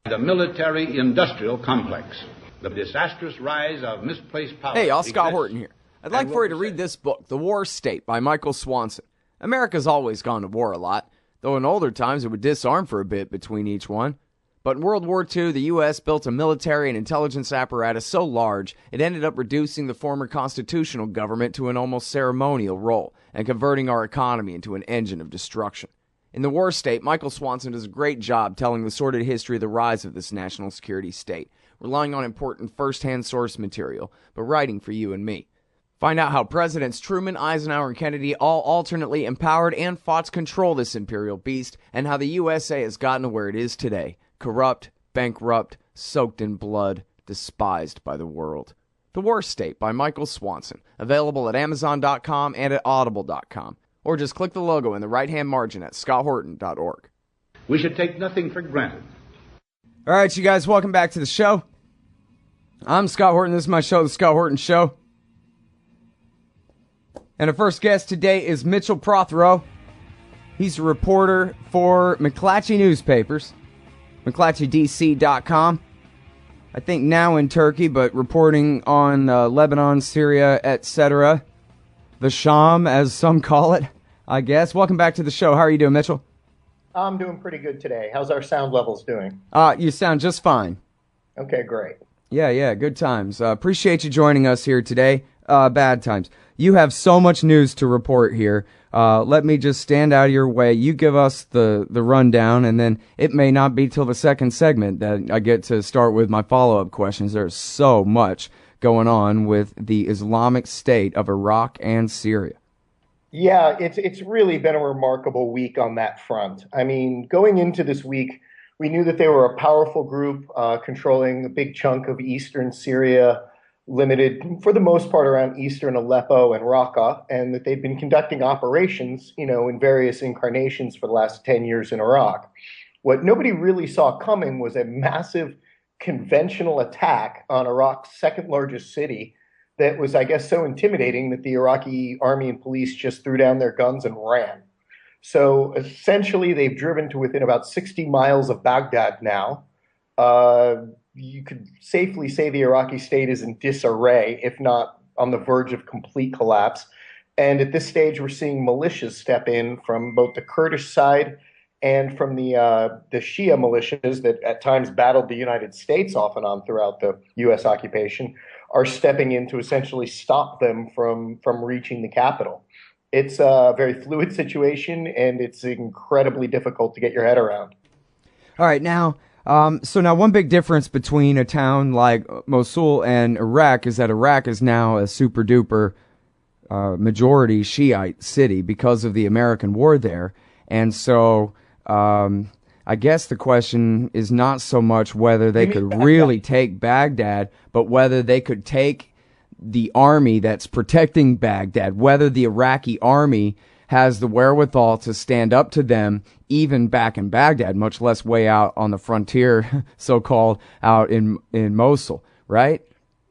The military-industrial complex. The disastrous rise of misplaced power. Hey, y'all, Scott Horton here. I'd like for you to read this book, The War State, by Michael Swanson. America's always gone to war a lot, though in older times it would disarm for a bit between each one. But in World War II, the U.S. built a military and intelligence apparatus so large, it ended up reducing the former constitutional government to an almost ceremonial role and converting our economy into an engine of destruction. In The War State, Michael Swanson does a great job telling the sordid history of the rise of this national security state, relying on important first-hand source material, but writing for you and me. Find out how Presidents Truman, Eisenhower, and Kennedy all alternately empowered and fought to control this imperial beast, and how the USA has gotten to where it is today, corrupt, bankrupt, soaked in blood, despised by the world. The War State by Michael Swanson, available at Amazon.com and at Audible.com. Or just click the logo in the right-hand margin at scotthorton.org. We should take nothing for granted. All right, you guys, welcome back to the show. I'm Scott Horton. This is my show, The Scott Horton Show. And our first guest today is Mitchell Prothero. He's a reporter for McClatchy newspapers, McClatchyDC.com. I think now in Turkey, but reporting on Lebanon, Syria, etc., the Sham, as some call it, I guess. Welcome back to the show. How are you doing, Mitchell? I'm doing pretty good today. How's our sound levels doing? You sound just fine. Okay, great. Yeah, good times. Appreciate you joining us here today. Bad times. You have so much news to report here. Let me just stand out of your way. You give us the rundown, and then it may not be till the second segment that I get to start with my follow-up questions. There's so much going on with the Islamic State of Iraq and Syria. Yeah, it's really been a remarkable week on that front. I mean, going into this week, we knew that they were a powerful group controlling a big chunk of eastern Syria, limited for the most part around eastern Aleppo and Raqqa, and that they'd been conducting operations, in various incarnations for the last 10 years in Iraq. What nobody really saw coming was a massive conventional attack on Iraq's second largest city that was, I guess, so intimidating that the Iraqi army and police just threw down their guns and ran. So essentially, they've driven to within about 60 miles of Baghdad now. You could safely say the Iraqi state is in disarray, if not on the verge of complete collapse. And at this stage, we're seeing militias step in from both the Kurdish side and from the Shia militias that at times battled the United States off and on throughout the U.S. occupation, are stepping in to essentially stop them from reaching the capital. It's a very fluid situation, and it's incredibly difficult to get your head around. All right, now, so now one big difference between a town like Mosul and Iraq is that Iraq is now a super-duper majority Shiite city because of the American war there. And so I guess the question is not so much whether they could really take Baghdad, but whether they could take the army that's protecting Baghdad, whether the Iraqi army has the wherewithal to stand up to them even back in Baghdad, much less way out on the frontier, so-called, out in Mosul, right?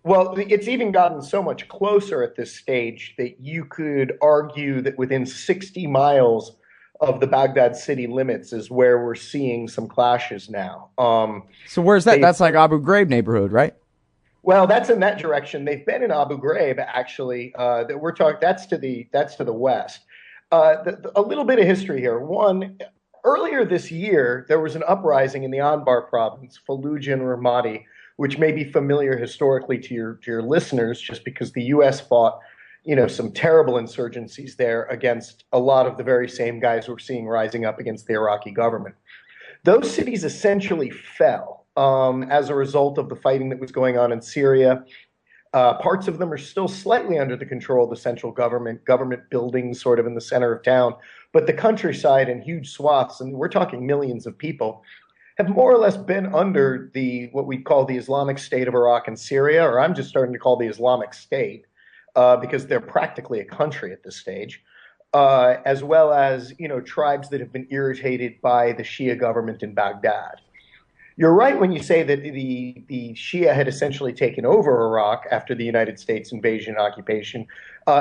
Well, it's even gotten so much closer at this stage that you could argue that within 60 miles of the Baghdad city limits is where we're seeing some clashes now. So where's that? That's like Abu Ghraib neighborhood, right? Well, that's in that direction. They've been in Abu Ghraib, actually. That we're talking. That's to the west. A little bit of history here. One, earlier this year, there was an uprising in the Anbar province, Fallujah and Ramadi, which may be familiar historically to your listeners, just because the U.S. fought some terrible insurgencies there against a lot of the very same guys we're seeing rising up against the Iraqi government. Those cities essentially fell as a result of the fighting that was going on in Syria. Parts of them are still slightly under the control of the central government buildings sort of in the center of town. But the countryside and huge swaths, and we're talking millions of people, have more or less been under what we call the Islamic State of Iraq and Syria, or I'm just starting to call the Islamic State, because they're practically a country at this stage, as well as tribes that have been irritated by the Shia government in Baghdad. You're right when you say that the Shia had essentially taken over Iraq after the United States invasion and occupation,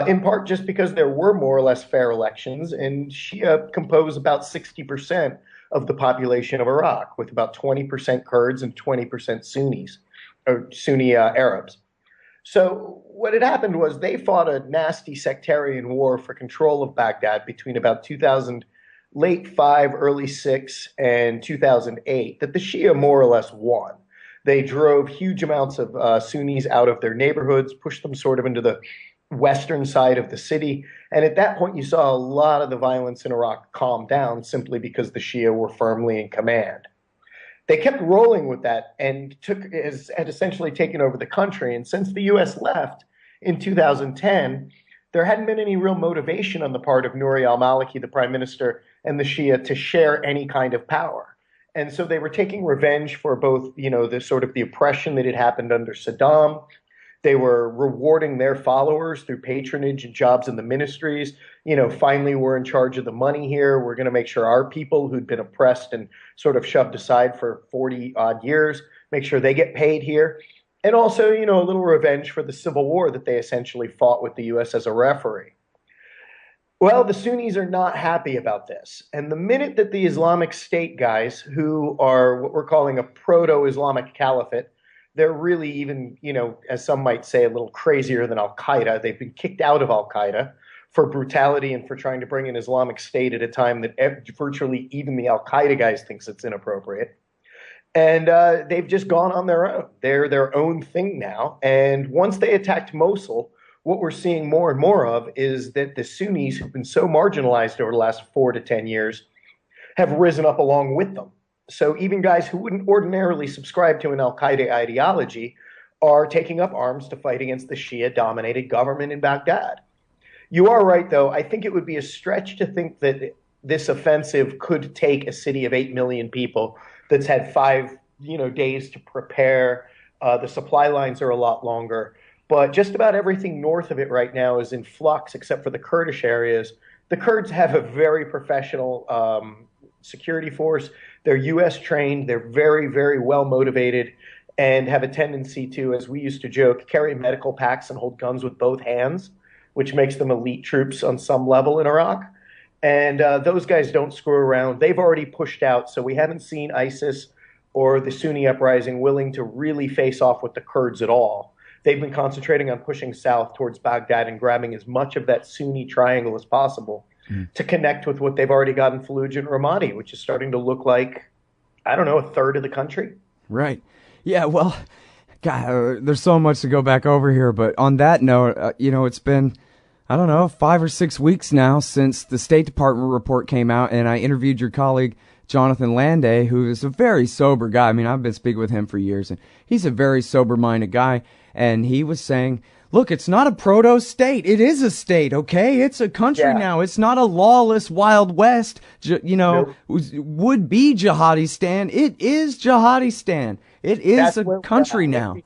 in part just because there were more or less fair elections, and Shia compose about 60% of the population of Iraq, with about 20% Kurds and 20% Sunnis, or Sunni Arabs. So what had happened was they fought a nasty sectarian war for control of Baghdad between about 2000, late 5, early 6, and 2008, that the Shia more or less won. They drove huge amounts of Sunnis out of their neighborhoods, pushed them sort of into the western side of the city. And at that point, you saw a lot of the violence in Iraq calm down simply because the Shia were firmly in command. They kept rolling with that and had essentially taken over the country. And since the U.S. left in 2010, there hadn't been any real motivation on the part of Nouri al-Maliki, the prime minister, and the Shia to share any kind of power. And so they were taking revenge for both, the sort of the oppression that had happened under Saddam. They were rewarding their followers through patronage and jobs in the ministries. Finally, we're in charge of the money here. We're going to make sure our people who'd been oppressed and sort of shoved aside for 40 odd years, make sure they get paid here. And also, a little revenge for the civil war that they essentially fought with the U.S. as a referee. Well, the Sunnis are not happy about this. And the minute that the Islamic State guys, who are what we're calling a proto-Islamic caliphate, they're really even, as some might say, a little crazier than al-Qaeda. They've been kicked out of al-Qaeda for brutality and for trying to bring an Islamic State at a time that virtually even the al-Qaeda guys thinks it's inappropriate. And they've just gone on their own. They're their own thing now. And once they attacked Mosul, what we're seeing more and more of is that the Sunnis, who've been so marginalized over the last 4 to 10 years, have risen up along with them. So even guys who wouldn't ordinarily subscribe to an al-Qaeda ideology are taking up arms to fight against the Shia-dominated government in Baghdad. You are right, though. I think it would be a stretch to think that this offensive could take a city of 8 million people that's had 5, days to prepare. The supply lines are a lot longer. But just about everything north of it right now is in flux, except for the Kurdish areas. The Kurds have a very professional security force. They're U.S. trained. They're very, very well motivated and have a tendency to, as we used to joke, carry medical packs and hold guns with both hands, which makes them elite troops on some level in Iraq. And those guys don't screw around. They've already pushed out, so we haven't seen ISIS or the Sunni uprising willing to really face off with the Kurds at all. They've been concentrating on pushing south towards Baghdad and grabbing as much of that Sunni triangle as possible to connect with what they've already got in Fallujah and Ramadi, which is starting to look like, a third of the country. Right. Yeah, well, God, there's so much to go back over here. But on that note, it's been, 5 or 6 weeks now since the State Department report came out, and I interviewed your colleague, Jonathan Landay, who is a very sober guy. I mean, I've been speaking with him for years, and he's a very sober-minded guy. And he was saying, look, it's not a proto-state. It is a state, okay? It's a country now. It's not a lawless Wild West, Nope. would-be Jihadistan. It is Jihadistan. It is a country now.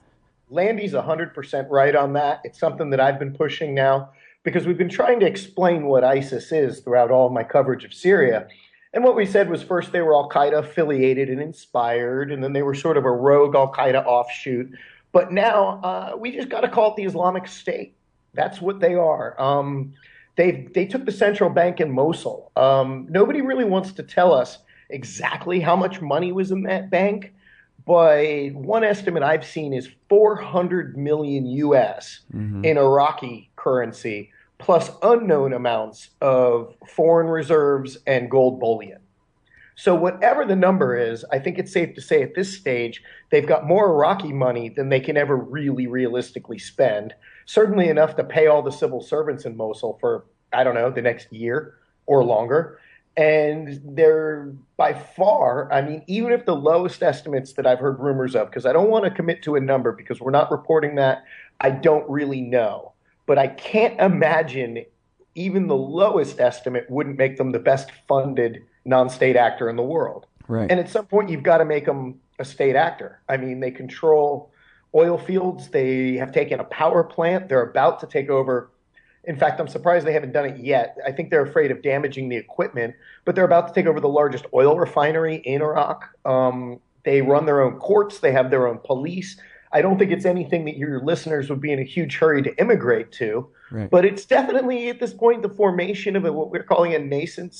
Landy's 100% right on that. It's something that I've been pushing now because we've been trying to explain what ISIS is throughout all of my coverage of Syria. And what we said was first they were al-Qaeda affiliated and inspired, and then they were sort of a rogue al-Qaeda offshoot. But now we just got to call it the Islamic State. That's what they are. They took the central bank in Mosul. Nobody really wants to tell us exactly how much money was in that bank, but one estimate I've seen is 400 million US in Iraqi currency, plus unknown amounts of foreign reserves and gold bullion. So whatever the number is, I think it's safe to say at this stage, they've got more Iraqi money than they can ever really realistically spend. Certainly enough to pay all the civil servants in Mosul for, the next year or longer. And they're by far, even if the lowest estimates that I've heard rumors of, because I don't want to commit to a number because we're not reporting that, I don't really know. But I can't imagine even the lowest estimate wouldn't make them the best funded non-state actor in the world. Right. And at some point, you've got to make them a state actor. They control oil fields. They have taken a power plant. They're about to take over. In fact, I'm surprised they haven't done it yet. I think they're afraid of damaging the equipment, but they're about to take over the largest oil refinery in Iraq. They run their own courts. They have their own police. I don't think it's anything that your listeners would be in a huge hurry to immigrate to. Right. But it's definitely, at this point, the formation of what we're calling a nascent,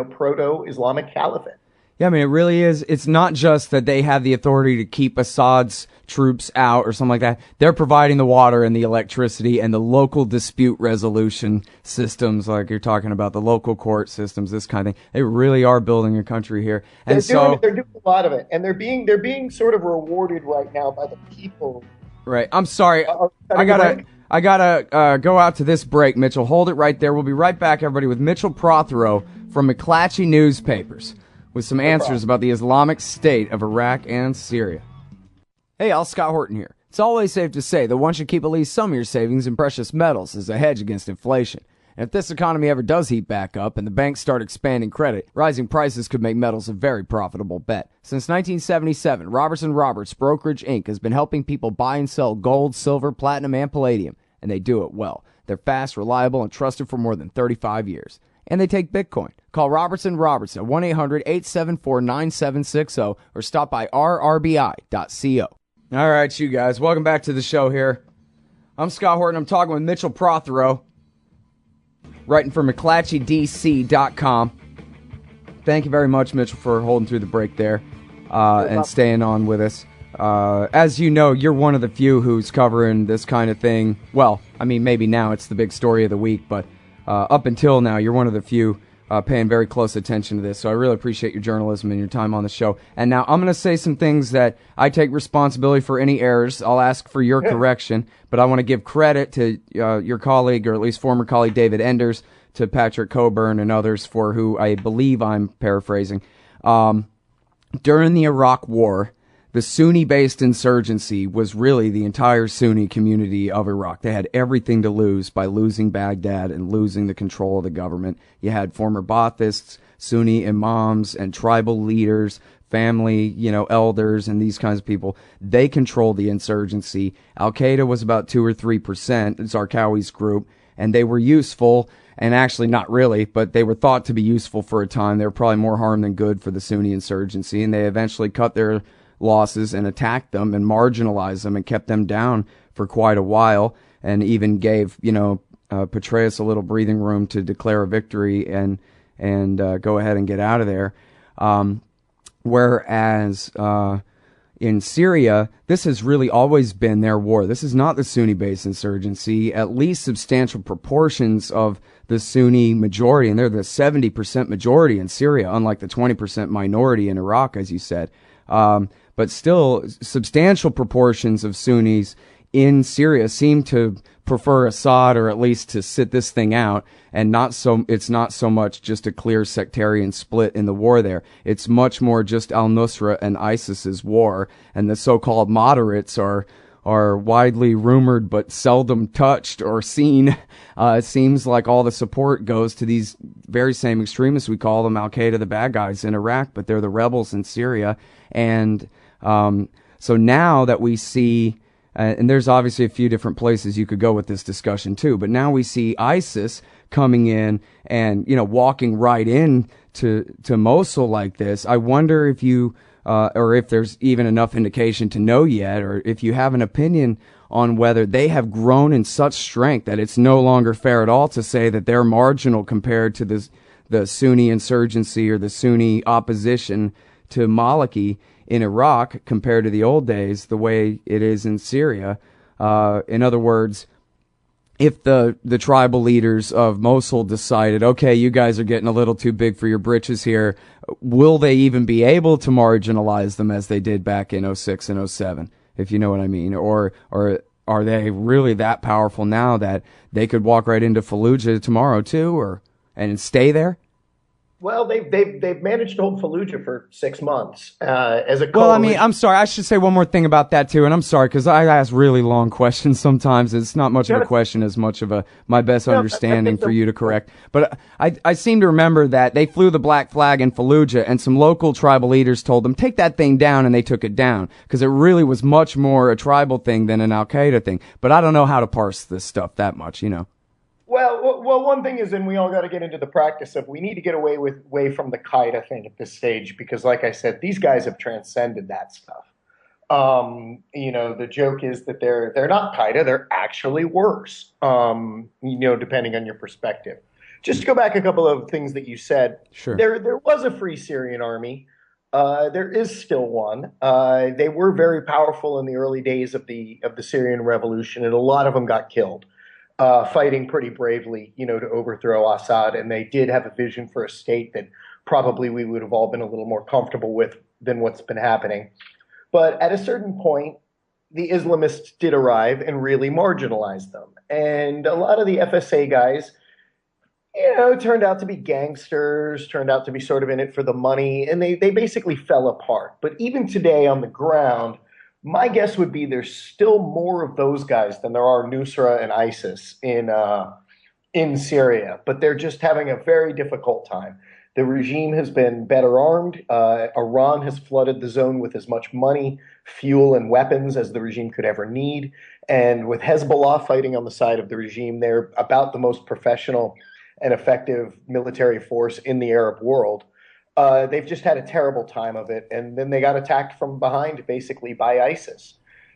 proto-Islamic caliphate. Yeah, I mean, it really is. It's not just that they have the authority to keep Assad's troops out or something like that. They're providing the water and the electricity and the local dispute resolution systems, like you're talking about, the local court systems, this kind of thing. They really are building a country here. And they're doing a lot of it, and they're being sort of rewarded right now by the people. Right. I'm sorry. I gotta go out to this break, Mitchell. Hold it right there. We'll be right back, everybody, with Mitchell Prothero from McClatchy Newspapers, with some answers about the Islamic State of Iraq and Syria. Hey, all, Scott Horton here. It's always safe to say that one should keep at least some of your savings in precious metals as a hedge against inflation. And if this economy ever does heat back up and the banks start expanding credit, rising prices could make metals a very profitable bet. Since 1977, Robertson Roberts Brokerage Inc. has been helping people buy and sell gold, silver, platinum, and palladium, and they do it well. They're fast, reliable, and trusted for more than 35 years. And they take Bitcoin. Call Robertson Roberts at 1-800-874-9760 or stop by rrbi.co. All right, you guys, welcome back to the show here. I'm Scott Horton. I'm talking with Mitchell Prothero, writing for McClatchyDC.com. Thank you very much, Mitchell, for holding through the break there and staying on with us. As you know, you're one of the few who's covering this kind of thing. Well, I mean, maybe now it's the big story of the week, but up until now, you're one of the few paying very close attention to this. So I really appreciate your journalism and your time on the show. And now I'm going to say some things that I take responsibility for any errors. I'll ask for your correction, but I want to give credit to your colleague, or at least former colleague David Enders, to Patrick Coburn and others for who I believe I'm paraphrasing. During the Iraq War, the Sunni-based insurgency was really the entire Sunni community of Iraq. They had everything to lose by losing Baghdad and losing the control of the government. You had former Baathists, Sunni imams, and tribal leaders, family, elders, and these kinds of people. They controlled the insurgency. Al-Qaeda was about 2 or 3%, Zarqawi's group, and they were useful, and actually not really, but they were thought to be useful for a time. They were probably more harm than good for the Sunni insurgency, and they eventually cut their losses and attacked them and marginalized them and kept them down for quite a while, and even gave Petraeus a little breathing room to declare a victory and go ahead and get out of there. Whereas in Syria, this has really always been their war. This is not the Sunni-based insurgency. At least substantial proportions of the Sunni majority, and they're the 70% majority in Syria, unlike the 20% minority in Iraq, as you said. But still, substantial proportions of Sunnis in Syria seem to prefer Assad, or at least to sit this thing out, and it's not so much just a clear sectarian split in the war there. It's much more just al-Nusra and ISIS's war, and the so-called moderates are widely rumored but seldom touched or seen. It seems like all the support goes to these very same extremists. We call them Al-Qaeda, the bad guys in Iraq, but they're the rebels in Syria. And so now that we see, and there's obviously a few different places you could go with this discussion too, but now we see ISIS coming in and, walking right in to Mosul like this. I wonder if you, or if there's even enough indication to know yet, or if you have an opinion on whether they have grown in such strength that it's no longer fair at all to say that they're marginal compared to the Sunni insurgency or the Sunni opposition to Maliki in Iraq compared to the old days, the way it is in Syria. In other words, if the tribal leaders of Mosul decided, okay, you guys are getting a little too big for your britches here, will they even be able to marginalize them as they did back in 06 and 07, if you know what I mean? Or are they really that powerful now that they could walk right into Fallujah tomorrow too, and stay there? Well, they've managed to hold Fallujah for 6 months as a. Well, I mean, I'm sorry. I should say one more thing about that too, and I'm sorry because I ask really long questions sometimes. It's not much of a question as much of my best understanding for you to correct. But I seem to remember that they flew the black flag in Fallujah, and some local tribal leaders told them take that thing down, and they took it down because it really was much more a tribal thing than an Al-Qaeda thing. But I don't know how to parse this stuff that much, Well, one thing is, and we all got to get into the practice of, we need to get away from the Qaeda thing at this stage, because like I said, these guys have transcended that stuff. The joke is that they're not Qaeda, they're actually worse, depending on your perspective. Just to go back a couple of things that you said. Sure. There was a Free Syrian Army. There is still one. They were very powerful in the early days of the Syrian revolution, and a lot of them got killed, fighting pretty bravely, to overthrow Assad. And they did have a vision for a state that probably we would have all been a little more comfortable with than what's been happening. But at a certain point, the Islamists did arrive and really marginalized them. And a lot of the FSA guys, turned out to be gangsters, turned out to be sort of in it for the money, and they basically fell apart. But even today on the ground, my guess would be there's still more of those guys than there are Nusra and ISIS in Syria. But they're just having a very difficult time. The regime has been better armed. Iran has flooded the zone with as much money, fuel, and weapons as the regime could ever need. And with Hezbollah fighting on the side of the regime, they're about the most professional and effective military force in the Arab world. They've just had a terrible time of it. And then they got attacked from behind, basically, by ISIS.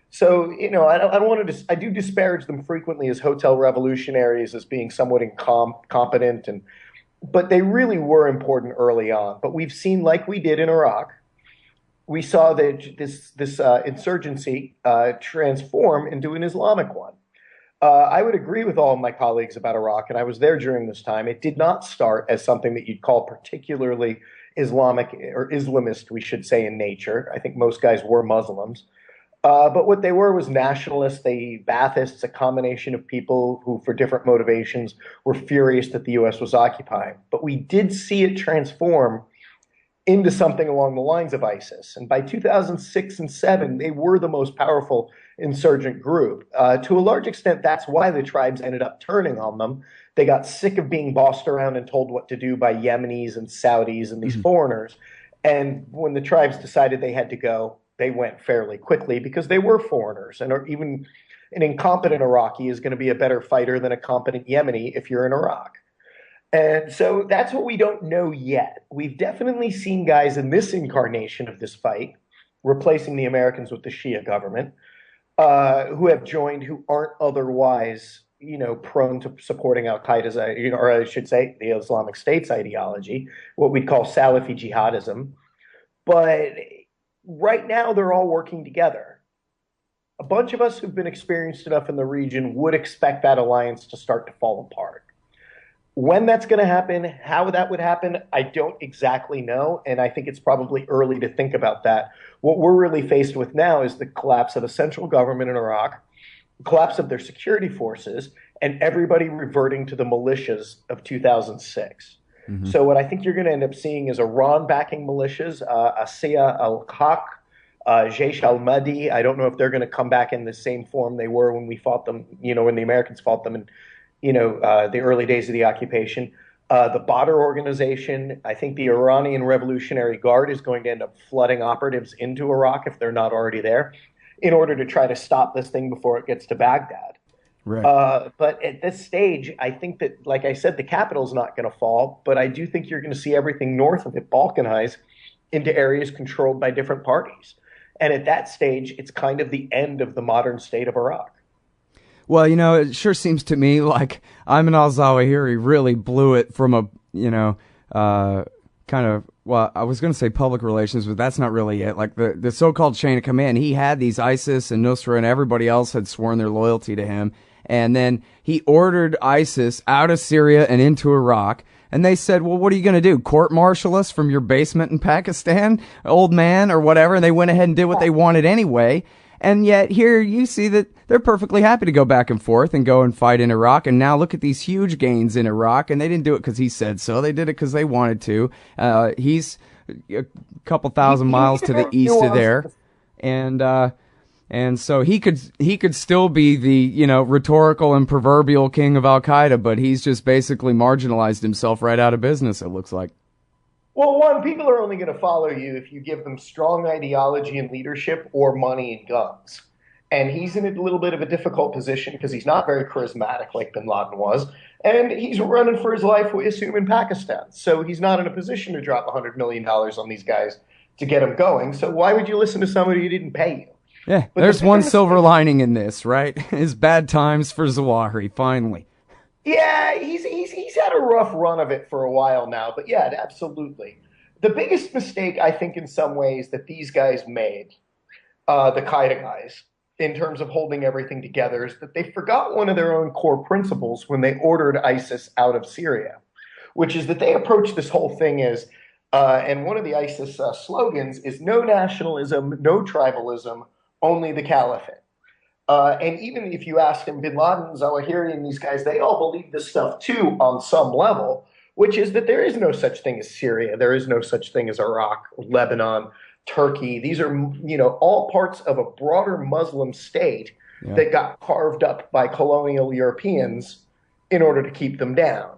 So, I do disparage them frequently as hotel revolutionaries, as being somewhat incompetent, but they really were important early on. But we've seen, like we did in Iraq, we saw that this insurgency transform into an Islamic one. I would agree with all of my colleagues about Iraq, and I was there during this time. It did not start as something that you'd call particularly Islamic or Islamist, we should say, in nature. I think most guys were Muslims. But what they were was nationalists, Baathists, a combination of people who, for different motivations, were furious that the U.S. was occupying. But we did see it transform into something along the lines of ISIS. And by 2006 and 2007, they were the most powerful insurgent group. To a large extent, that's why the tribes ended up turning on them. They got sick of being bossed around and told what to do by Yemenis and Saudis and these foreigners. And when the tribes decided they had to go, they went fairly quickly because they were foreigners. And even an incompetent Iraqi is going to be a better fighter than a competent Yemeni if you're in Iraq. And so that's what we don't know yet. We've definitely seen guys in this incarnation of this fight, replacing the Americans with the Shia government, who have joined, who aren't otherwise, prone to supporting Al-Qaeda's, or I should say the Islamic State's ideology, what we'd call Salafi jihadism. But right now, they're all working together. A bunch of us who've been experienced enough in the region would expect that alliance to start to fall apart. When that's going to happen, how that would happen, I don't exactly know, and I think it's probably early to think about that. What we're really faced with now is the collapse of the central government in Iraq, the collapse of their security forces, and everybody reverting to the militias of 2006. Mm-hmm. So what I think you're going to end up seeing is Iran backing militias, Asiya al-Haq, Jaish al-Mahdi. I don't know if they're going to come back in the same form they were when we fought them, when the Americans fought them in the early days of the occupation. The Badr organization, I think the Iranian Revolutionary Guard is going to end up flooding operatives into Iraq if they're not already there, in order to try to stop this thing before it gets to Baghdad. Right. But at this stage, I think that, like I said, the capital's not going to fall, but I do think you're going to see everything north of it balkanize into areas controlled by different parties. And at that stage, it's kind of the end of the modern state of Iraq. Well, it sure seems to me like Ayman al-Zawahiri really blew it from a, I was going to say public relations, but that's not really it. Like the so-called chain of command, he had these ISIS and Nusra and everybody else had sworn their loyalty to him. And then he ordered ISIS out of Syria and into Iraq. And they said, well, what are you going to do? Court-martial us from your basement in Pakistan, old man, or whatever? And they went ahead and did what they wanted anyway. And yet here you see that they're perfectly happy to go back and forth and go and fight in Iraq. And now look at these huge gains in Iraq. And they didn't do it because he said so. They did it because they wanted to. He's a couple thousand miles to the east of there. And so he could still be the, rhetorical and proverbial king of Al-Qaeda, but he's just basically marginalized himself right out of business, it looks like. Well, one, people are only going to follow you if you give them strong ideology and leadership or money and guns. And he's in a little bit of a difficult position because he's not very charismatic like bin Laden was. And he's running for his life, we assume, in Pakistan. So he's not in a position to drop $100 million on these guys to get them going. So why would you listen to somebody who didn't pay you? Yeah, but there's one silver lining in this, right? It's bad times for Zawahiri, finally. Yeah, he's had a rough run of it for a while now, but yeah, absolutely. The biggest mistake, I think, in some ways that these guys made, the Qaeda guys, in terms of holding everything together, is that they forgot one of their own core principles when they ordered ISIS out of Syria, which is that they approached this whole thing as, and one of the ISIS slogans is no nationalism, no tribalism, only the caliphate. And even if you ask them, bin Laden, Zawahiri, and these guys, they all believe this stuff too on some level, which is that there is no such thing as Syria. There is no such thing as Iraq, Lebanon, Turkey. These are, all parts of a broader Muslim state that got carved up by colonial Europeans in order to keep them down.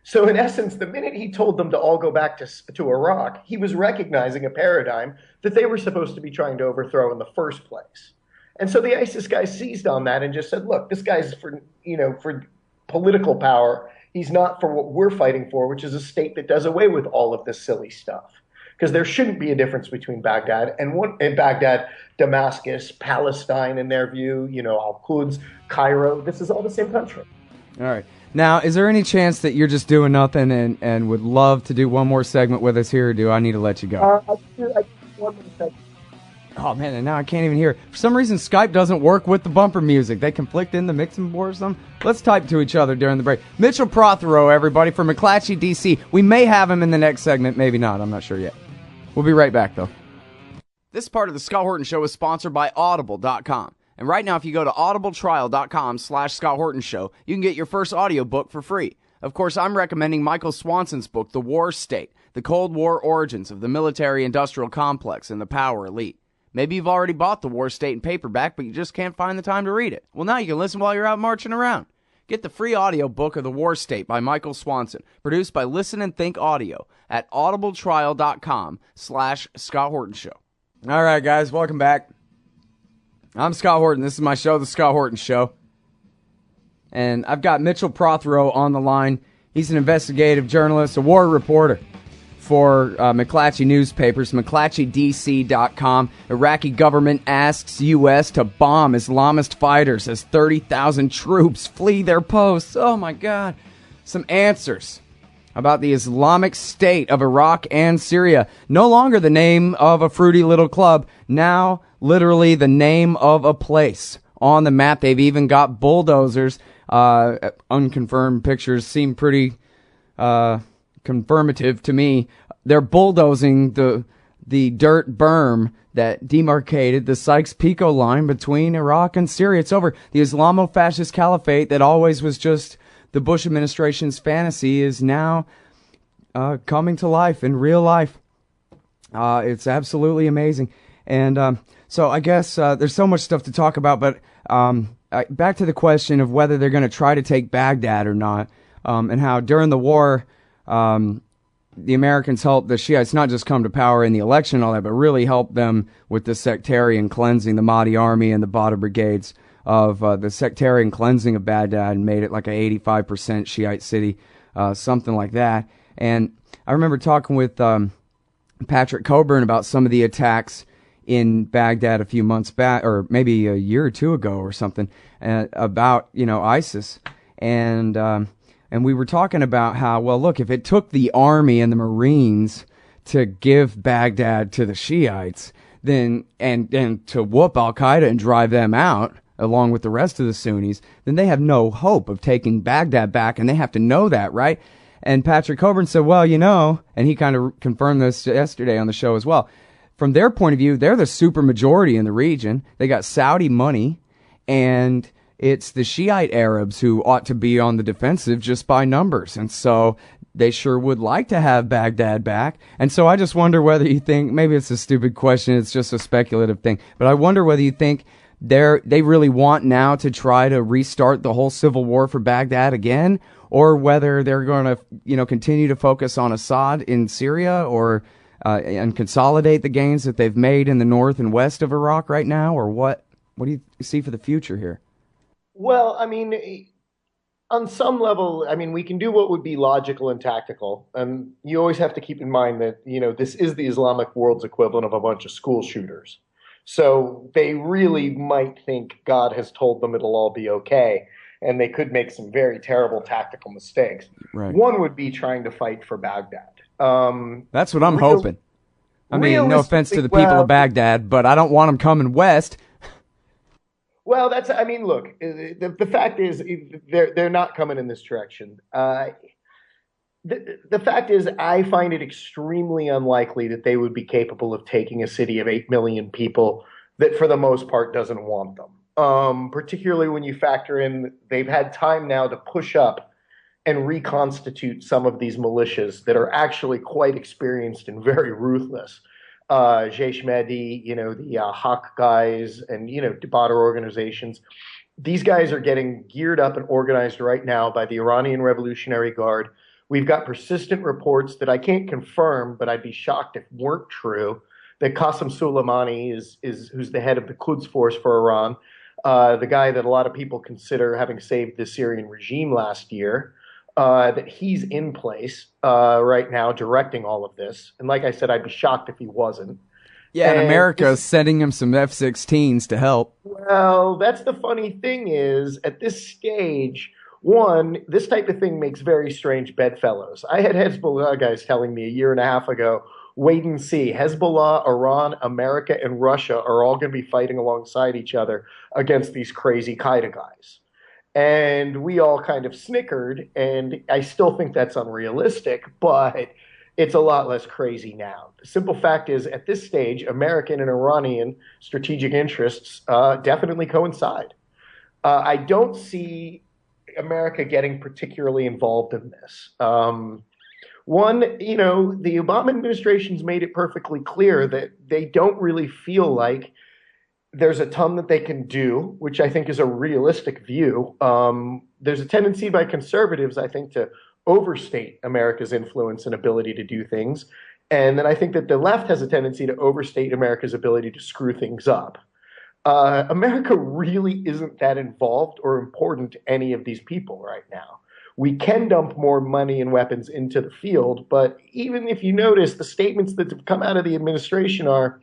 So in essence, the minute he told them to all go back to Iraq, he was recognizing a paradigm that they were supposed to be trying to overthrow in the first place. And so the ISIS guys seized on that and just said, look, this guy's for political power. He's not for what we're fighting for, which is a state that does away with all of this silly stuff. Because there shouldn't be a difference between Baghdad and Damascus, Palestine, in their view, Al-Quds, Cairo. This is all the same country. All right. Now, is there any chance that you're just doing nothing and would love to do one more segment with us here, or do I need to let you go? I do one more segment. Oh, man, and now I can't even hear it. For some reason, Skype doesn't work with the bumper music. They conflict in the mixing board or something. Let's type to each other during the break. Mitchell Prothero, everybody, from McClatchy DC. We may have him in the next segment, maybe not. I'm not sure yet. We'll be right back, though. This part of the Scott Horton Show is sponsored by Audible.com. And right now, if you go to audibletrial.com/Scott Horton Show, you can get your first audiobook for free. Of course, I'm recommending Michael Swanson's book, The War State, The Cold War Origins of the Military-Industrial Complex and the Power Elite. Maybe you've already bought The War State in paperback, but you just can't find the time to read it. Well, now you can listen while you're out marching around. Get the free audiobook of The War State by Michael Swanson, produced by Listen and Think Audio at audibletrial.com/Scott Horton Show. All right, guys, welcome back. I'm Scott Horton. This is my show, The Scott Horton Show. And I've got Mitchell Prothero on the line. He's an investigative journalist, a war reporter for McClatchy newspapers, McClatchyDC.com. Iraqi government asks U.S. to bomb Islamist fighters as 30,000 troops flee their posts. Oh, my God. Some answers about the Islamic State of Iraq and Syria. No longer the name of a fruity little club, now literally the name of a place on the map. They've even got bulldozers. Unconfirmed pictures seem pretty confirmative to me. They're bulldozing the dirt berm that demarcated the Sykes-Picot line between Iraq and Syria. It's over. The Islamo-fascist caliphate that always was just the Bush administration's fantasy is now coming to life in real life. It's absolutely amazing. And so I guess there's so much stuff to talk about, but back to the question of whether they're going to try to take Baghdad or not, and how during the war the Americans helped the Shiites not just come to power in the election and all that, but really helped them with the sectarian cleansing, the Mahdi army and the Badr brigades of the sectarian cleansing of Baghdad, and made it like a 85% Shiite city, something like that. And I remember talking with Patrick Coburn about some of the attacks in Baghdad a few months back, or maybe a year or two ago or something, about, ISIS. And we were talking about how, well, look, if it took the army and the Marines to give Baghdad to the Shiites, then and to whoop Al-Qaeda and drive them out, along with the rest of the Sunnis, then they have no hope of taking Baghdad back, and they have to know that, right? And Patrick Coburn said, well, and he kind of confirmed this yesterday on the show as well. From their point of view, they're the super majority in the region. They got Saudi money, and it's the Shiite Arabs who ought to be on the defensive just by numbers. And so they sure would like to have Baghdad back. And so I just wonder whether you think, maybe it's a stupid question, it's just a speculative thing, but I wonder whether you think they really want now to try to restart the whole civil war for Baghdad again, or whether they're going to, continue to focus on Assad in Syria, or and consolidate the gains that they've made in the north and west of Iraq right now, or what? What do you see for the future here? Well, on some level, we can do what would be logical and tactical. And you always have to keep in mind that, this is the Islamic world's equivalent of a bunch of school shooters. So they really might think God has told them it'll all be okay, and they could make some very terrible tactical mistakes. Right. One would be trying to fight for Baghdad. That's what I'm hoping. I mean, no offense to the people of Baghdad, but I don't want them coming west. Well, look, the fact is they're not coming in this direction. The fact is, I find it extremely unlikely that they would be capable of taking a city of 8 million people that, for the most part, doesn't want them. Particularly when you factor in they've had time now to push up and reconstitute some of these militias that are actually quite experienced and very ruthless. Jaish Mahdi, the Haq guys, and Badr organizations. These guys are getting geared up and organized right now by the Iranian Revolutionary Guard. We've got persistent reports that I can't confirm, but I'd be shocked if weren't true, that Qasem Soleimani is who's the head of the Quds Force for Iran, the guy that a lot of people consider having saved the Syrian regime last year, that he's in place right now directing all of this. And like I said, I'd be shocked if he wasn't. Yeah, and America's sending him some F-16s to help. Well, that's the funny thing is, at this stage, one, this type of thing makes very strange bedfellows. I had Hezbollah guys telling me a year and a half ago, wait and see. Hezbollah, Iran, America, and Russia are all going to be fighting alongside each other against these crazy Qaeda guys. And we all kind of snickered, and I still think that's unrealistic, but it's a lot less crazy now. The simple fact is, at this stage, American and Iranian strategic interests definitely coincide. I don't see America getting particularly involved in this. One, the Obama administration's made it perfectly clear that they don't really feel like there's a ton that they can do, which I think is a realistic view. There's a tendency by conservatives, I think, to overstate America's influence and ability to do things. And then I think that the left has a tendency to overstate America's ability to screw things up. America really isn't that involved or important to any of these people right now. We can dump more money and weapons into the field, but even if you notice, the statements that have come out of the administration are,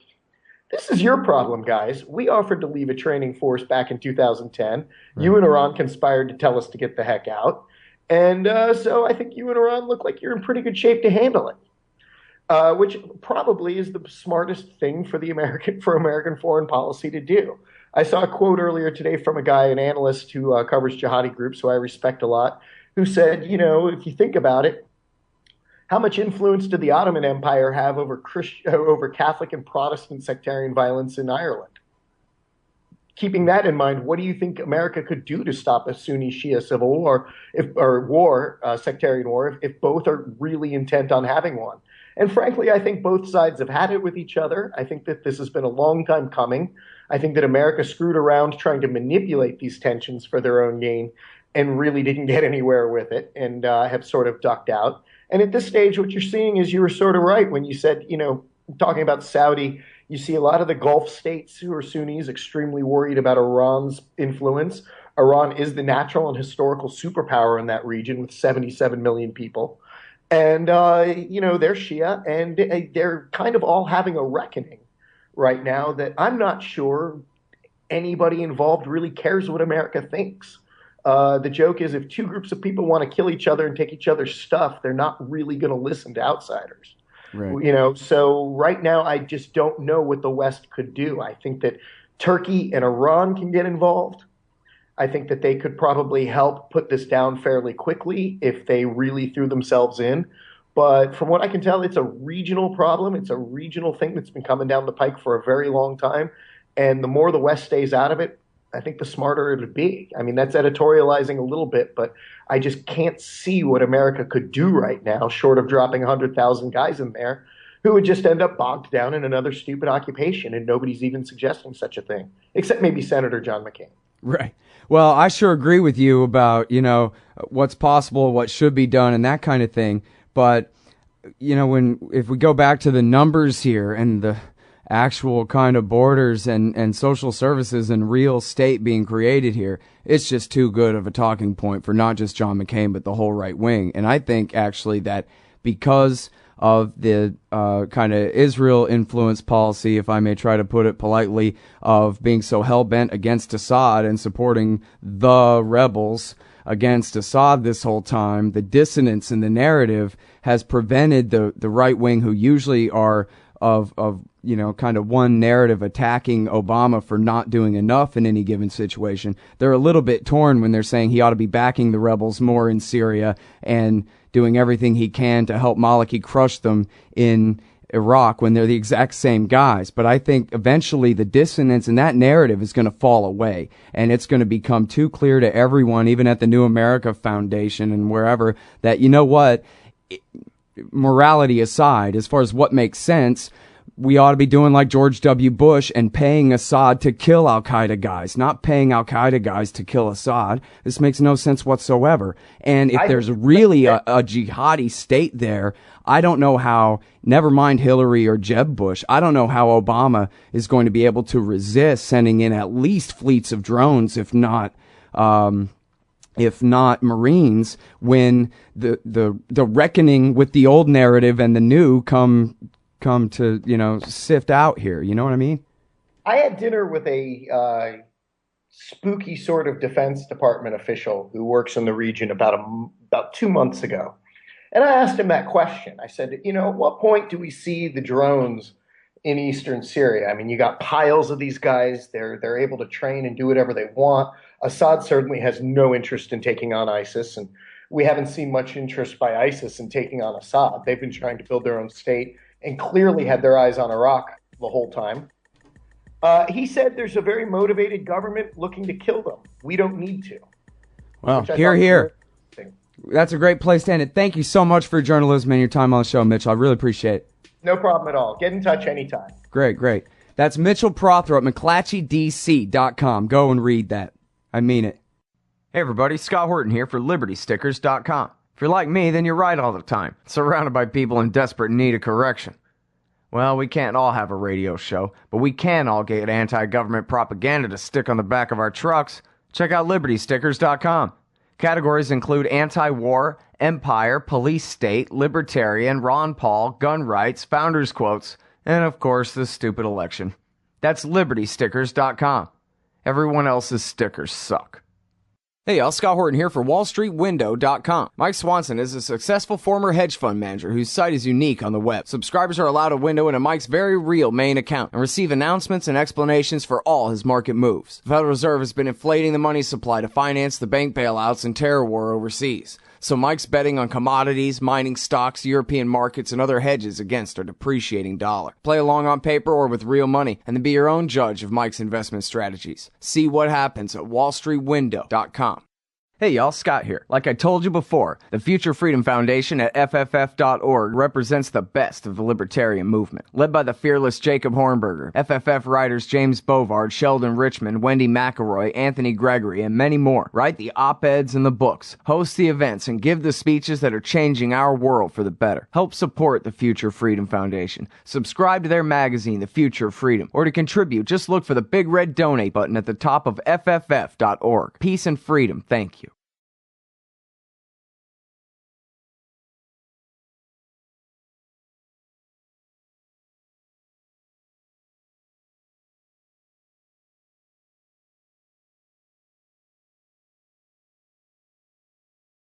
this is your problem, guys. We offered to leave a training force back in 2010. You and Iran conspired to tell us to get the heck out. And so I think you and Iran look like you're in pretty good shape to handle it, which probably is the smartest thing for American foreign policy to do. I saw a quote earlier today from a guy, an analyst who covers jihadi groups, who I respect a lot, who said, if you think about it, how much influence did the Ottoman Empire have over Catholic and Protestant sectarian violence in Ireland? Keeping that in mind, what do you think America could do to stop a Sunni-Shia civil war, sectarian war, if both are really intent on having one? And frankly, I think both sides have had it with each other. I think that this has been a long time coming. I think that America screwed around trying to manipulate these tensions for their own gain and really didn't get anywhere with it and have sort of ducked out. And at this stage, what you're seeing is you were sort of right when you said, talking about Saudi, you see a lot of the Gulf states who are Sunnis extremely worried about Iran's influence. Iran is the natural and historical superpower in that region with 77 million people. And, they're Shia, and they're kind of all having a reckoning right now that I'm not sure anybody involved really cares what America thinks. The joke is if two groups of people want to kill each other and take each other's stuff, they're not really going to listen to outsiders. Right. So right now I just don't know what the West could do. I think that Turkey and Iran can get involved. I think that they could probably help put this down fairly quickly if they really threw themselves in. But from what I can tell, it's a regional problem. It's a regional thing that's been coming down the pike for a very long time. And the more the West stays out of it, I think the smarter it would be. I mean, that's editorializing a little bit, but I just can't see what America could do right now, short of dropping 100,000 guys in there who would just end up bogged down in another stupid occupation, and nobody's even suggesting such a thing, except maybe Senator John McCain. Right. Well, I sure agree with you about, what's possible, what should be done, and that kind of thing. But, if we go back to the numbers here and the actual kind of borders and social services and real state being created here, it's just too good of a talking point for not just John McCain, but the whole right wing. And I think actually that because of the kind of Israel influence policy, if I may try to put it politely, of being so hell-bent against Assad and supporting the rebels, against Assad this whole time, the dissonance in the narrative has prevented the right wing, who usually are of kind of one narrative attacking Obama for not doing enough in any given situation. They're a little bit torn when they're saying he ought to be backing the rebels more in Syria and doing everything he can to help Maliki crush them in Iraq, when they're the exact same guys. But I think eventually the dissonance in that narrative is going to fall away, and it's going to become too clear to everyone, even at the New America Foundation and wherever, that, you know what, morality aside, as far as what makes sense, we ought to be doing like George W. Bush and paying Assad to kill Al-Qaeda guys, not paying Al-Qaeda guys to kill Assad. This makes no sense whatsoever. And if there's really a jihadi state there, I don't know how, never mind Hillary or Jeb Bush, I don't know how Obama is going to be able to resist sending in at least fleets of drones, if not Marines, when the reckoning with the old narrative and the new come to, sift out here. You know what I mean? I had dinner with a spooky sort of Defense Department official who works in the region about 2 months ago. And I asked him that question. I said, at what point do we see the drones in eastern Syria? I mean, you got piles of these guys. They're able to train and do whatever they want. Assad certainly has no interest in taking on ISIS, and we haven't seen much interest by ISIS in taking on Assad. They've been trying to build their own state and clearly had their eyes on Iraq the whole time. He said there's a very motivated government looking to kill them. We don't need to. Well, here. That's a great place to end it. Thank you so much for your journalism and your time on the show, Mitchell. I really appreciate it. No problem at all. Get in touch anytime. Great. That's Mitchell Prothero at McClatchyDC.com. Go and read that. I mean it. Hey, everybody. Scott Horton here for LibertyStickers.com. If you're like me, then you're right all the time, surrounded by people in desperate need of correction. Well, we can't all have a radio show, but we can all get anti-government propaganda to stick on the back of our trucks. Check out LibertyStickers.com. Categories include anti-war, empire, police state, libertarian, Ron Paul, gun rights, founders' quotes, and of course the stupid election. That's LibertyStickers.com. Everyone else's stickers suck. Hey y'all, Scott Horton here for WallStreetWindow.com. Mike Swanson is a successful former hedge fund manager whose site is unique on the web. Subscribers are allowed a window into Mike's very real main account and receive announcements and explanations for all his market moves. The Federal Reserve has been inflating the money supply to finance the bank bailouts and terror war overseas. So Mike's betting on commodities, mining stocks, European markets, and other hedges against a depreciating dollar. Play along on paper or with real money, and then be your own judge of Mike's investment strategies. See what happens at WallStreetWindow.com. Hey y'all, Scott here. Like I told you before, the Future Freedom Foundation at FFF.org represents the best of the libertarian movement. Led by the fearless Jacob Hornberger, FFF writers James Bovard, Sheldon Richman, Wendy McElroy, Anthony Gregory, and many more write the op-eds and the books, host the events, and give the speeches that are changing our world for the better. Help support the Future Freedom Foundation. Subscribe to their magazine, The Future of Freedom, or to contribute, just look for the big red donate button at the top of FFF.org. Peace and freedom. Thank you.